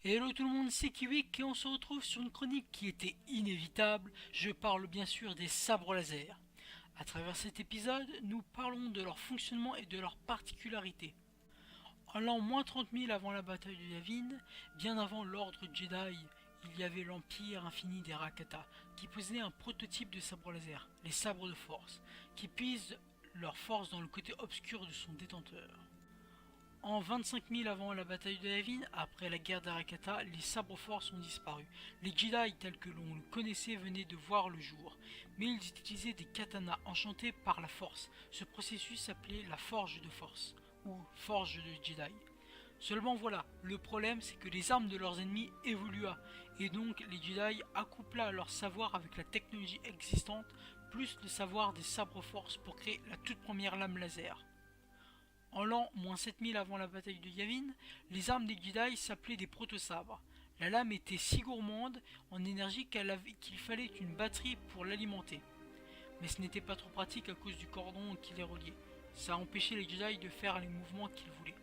Hello tout le monde, c'est Kiwik et on se retrouve sur une chronique qui était inévitable. Je parle bien sûr des sabres laser. À travers cet épisode, nous parlons de leur fonctionnement et de leurs particularités. En l'an moins 30 000 avant la bataille de Yavin, bien avant l'ordre Jedi, il y avait l'Empire infini des Rakata, qui possédait un prototype de sabre laser, les sabres de force, qui puisent leur force dans le côté obscur de son détenteur. En 25 000 avant la bataille de Yavin, après la guerre d'Arakata, les sabres force ont disparu. Les Jedi tels que l'on le connaissait venaient de voir le jour, mais ils utilisaient des katanas enchantés par la force. Ce processus s'appelait la forge de force, ou forge de Jedi. Seulement voilà, le problème c'est que les armes de leurs ennemis évoluaient, et donc les Jedi accoupla leur savoir avec la technologie existante, plus le savoir des sabres force pour créer la toute première lame laser. En l'an moins 7000 avant la bataille de Yavin, les armes des Jedi s'appelaient des proto-sabres. La lame était si gourmande en énergie qu'il fallait une batterie pour l'alimenter. Mais ce n'était pas trop pratique à cause du cordon qui les reliait. Ça empêchait les Jedi de faire les mouvements qu'ils voulaient.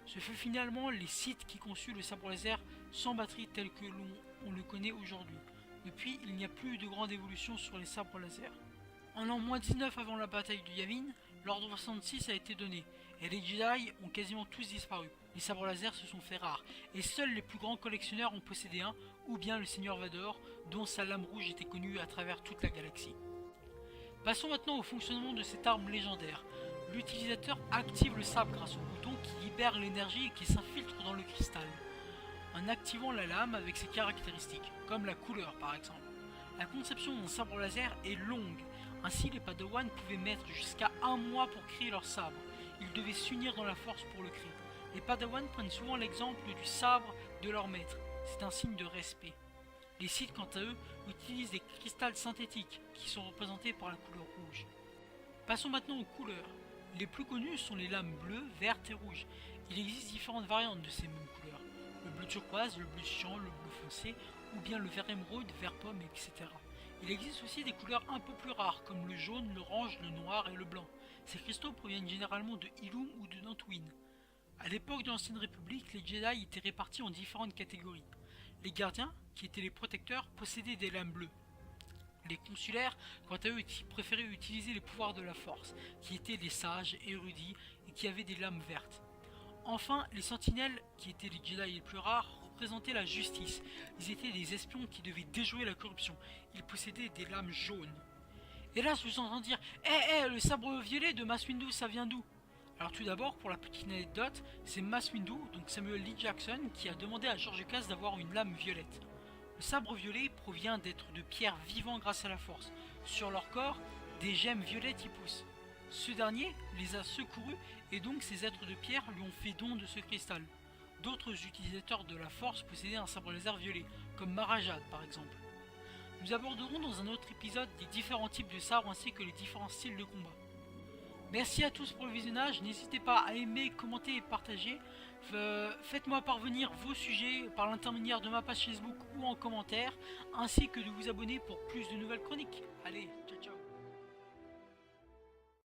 Ce fut finalement les Sith qui conçurent le sabre laser sans batterie tel que l'on le connaît aujourd'hui. Depuis, il n'y a plus eu de grande évolution sur les sabres laser. En l'an moins 19 avant la bataille de Yavin, l'ordre 66 a été donné, et les Jedi ont quasiment tous disparu. Les sabres laser se sont fait rares, et seuls les plus grands collectionneurs en possédaient un, ou bien le Seigneur Vador, dont sa lame rouge était connue à travers toute la galaxie. Passons maintenant au fonctionnement de cette arme légendaire. L'utilisateur active le sabre grâce au bouton qui libère l'énergie et qui s'infiltre dans le cristal, en activant la lame avec ses caractéristiques, comme la couleur par exemple. La conception d'un sabre laser est longue, ainsi les Padawans pouvaient mettre jusqu'à un mois pour créer leur sabre. Ils devaient s'unir dans la force pour le créer. Les Padawans prennent souvent l'exemple du sabre de leur maître, c'est un signe de respect. Les Sith quant à eux utilisent des cristals synthétiques qui sont représentés par la couleur rouge. Passons maintenant aux couleurs. Les plus connues sont les lames bleues, vertes et rouges. Il existe différentes variantes de ces mêmes couleurs. Le bleu turquoise, le bleu cyan, le bleu foncé, ou bien le vert émeraude, vert pomme, etc. Il existe aussi des couleurs un peu plus rares, comme le jaune, l'orange, le noir et le blanc. Ces cristaux proviennent généralement de Illum ou de Dantooine. À l'époque de l'Ancienne République, les Jedi étaient répartis en différentes catégories. Les gardiens, qui étaient les protecteurs, possédaient des lames bleues. Les consulaires, quant à eux, préféraient utiliser les pouvoirs de la force, qui étaient les sages, érudits et qui avaient des lames vertes. Enfin, les sentinelles, qui étaient les Jedi les plus rares, représentaient la justice. Ils étaient des espions qui devaient déjouer la corruption. Ils possédaient des lames jaunes. Et là, je vous entends dire le sabre violet de Mace Windu, ça vient d'où? Alors tout d'abord, pour la petite anecdote, c'est Mace Windu, donc Samuel L. Jackson, qui a demandé à George Lucas d'avoir une lame violette. Le sabre violet provient d'êtres de pierre vivants grâce à la force. Sur leur corps, des gemmes violettes y poussent. Ce dernier les a secourus et donc ces êtres de pierre lui ont fait don de ce cristal. D'autres utilisateurs de la force possédaient un sabre laser violet, comme Marajad par exemple. Nous aborderons dans un autre épisode les différents types de sabres ainsi que les différents styles de combat. Merci à tous pour le visionnage, n'hésitez pas à aimer, commenter et partager. Faites-moi parvenir vos sujets par l'intermédiaire de ma page Facebook ou en commentaire, ainsi que de vous abonner pour plus de nouvelles chroniques. Allez, ciao ciao.